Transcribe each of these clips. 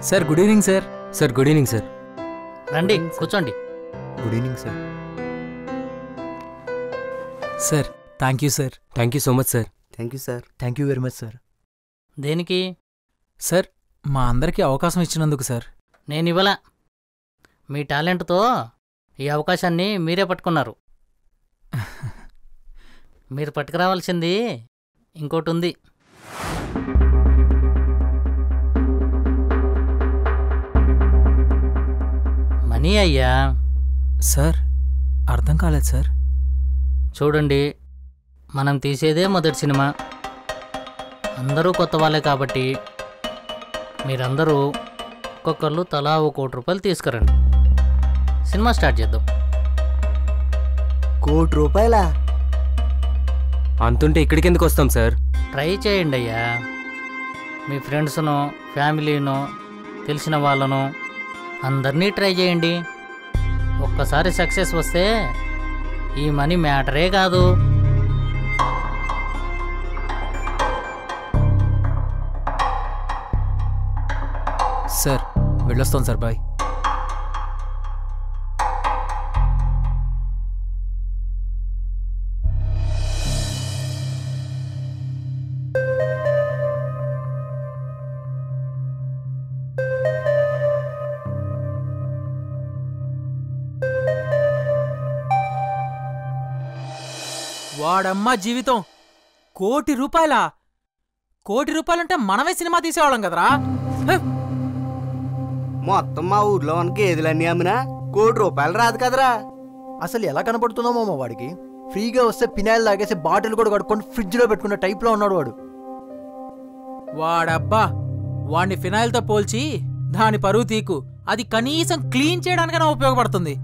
Sir good evening sir. Sir good evening sir. రండి కూర్చోండి. Good evening sir. Sir thank you sir. Thank you so much sir. Thank you sir. Thank you very much sir. దేనికి? Sir మా అందరికీ అవకాశం ఇచ్చినందుకు sir. నేనివ్వలా. మీ టాలెంట్తో ఈ అవకాశాన్ని మీరే పట్టుకున్నారు. మీరు పట్టుకురావాల్సింది ఇంకోటి ఉంది. మనీ అయ్యా. సార్ అర్థం కాలేదు సార్. చూడండి, మనం తీసేదే మొదటి సినిమా. అందరూ కొత్త వాళ్ళే కాబట్టి మీరందరూ ఒక్కొక్కళ్ళు తలా ₹1,00,00,000 తీసుకురండి. సినిమా స్టార్ట్ చేద్దాం. ₹1,00,00,000? అంతుంటే ఇక్కడికి ఎందుకు వస్తాం సార్? ట్రై చేయండి అయ్యా. మీ ఫ్రెండ్స్ను, ఫ్యామిలీను, తెలిసిన వాళ్ళను అందరినీ ట్రై చేయండి. ఒక్కసారి సక్సెస్ వస్తే ఈ మనీ మ్యాటరే కాదు. సార్ వెళ్ళొస్తాం సార్. బాయ్. వాడమ్మా జీవితం ₹1,00,00,000. ₹1,00,00,000 మనమే సినిమా తీసేవాళ్ళం కదరా. మొత్తం మా ఊర్లో ఉన్న గేదెలన్నీ అమ్మినా ₹1,00,00,000 రాదు కదరా. అసలు ఎలా కనపడుతున్నామో మా వాడికి. ఫ్రీగా వస్తే పినాయిల్ తాగేసి బాటిల్ కూడా కడుక్కొని ఫ్రిడ్జ్లో పెట్టుకున్న టైప్లో ఉన్నాడు వాడు. వాడబ్బా వాడిని ఫినాయిల్తో పోల్చి దాని పరువు తీకు. అది కనీసం క్లీన్ చేయడానికైనా ఉపయోగపడుతుంది.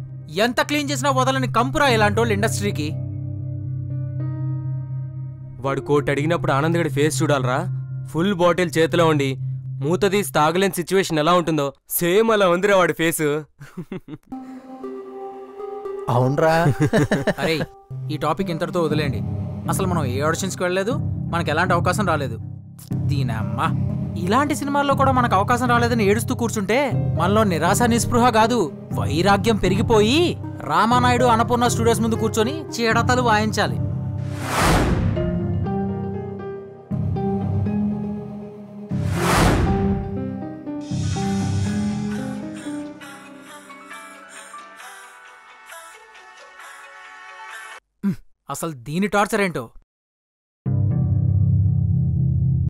ఎంత క్లీన్ చేసినా వదలని కంపురా ఇలాంటి వాళ్ళు ఇండస్ట్రీకి. వాడు కోట్ అడిగినప్పుడు ఆనందగడి ఫేస్ చూడాలరా. ఫుల్ బాటిల్ చేతిలో ఉండి మూత తీసి తాగలేని సిచ్యువేషన్ ఎలా ఉంటుందో సేమ్ అలా ఉందిరా వాడి ఫేసు. అవునరా. అరే ఈ టాపిక్ ఇంతటితో వదిలేండి. అసలు మనం ఏ ఆడిషన్స్కి వెళ్ళలేదు, మనకు ఎలాంటి అవకాశం రాలేదు. దీనమ్మా ఇలాంటి సినిమాల్లో కూడా మనకు అవకాశం రాలేదని ఏడుస్తూ కూర్చుంటే మనలో నిరాశ నిస్పృహ కాదు వైరాగ్యం పెరిగిపోయి రామానాయుడు అన్నపూర్ణ స్టూడియోస్ ముందు కూర్చొని చీడతలు వాయించాలి. అసలు దీని టార్చర్ ఏంటో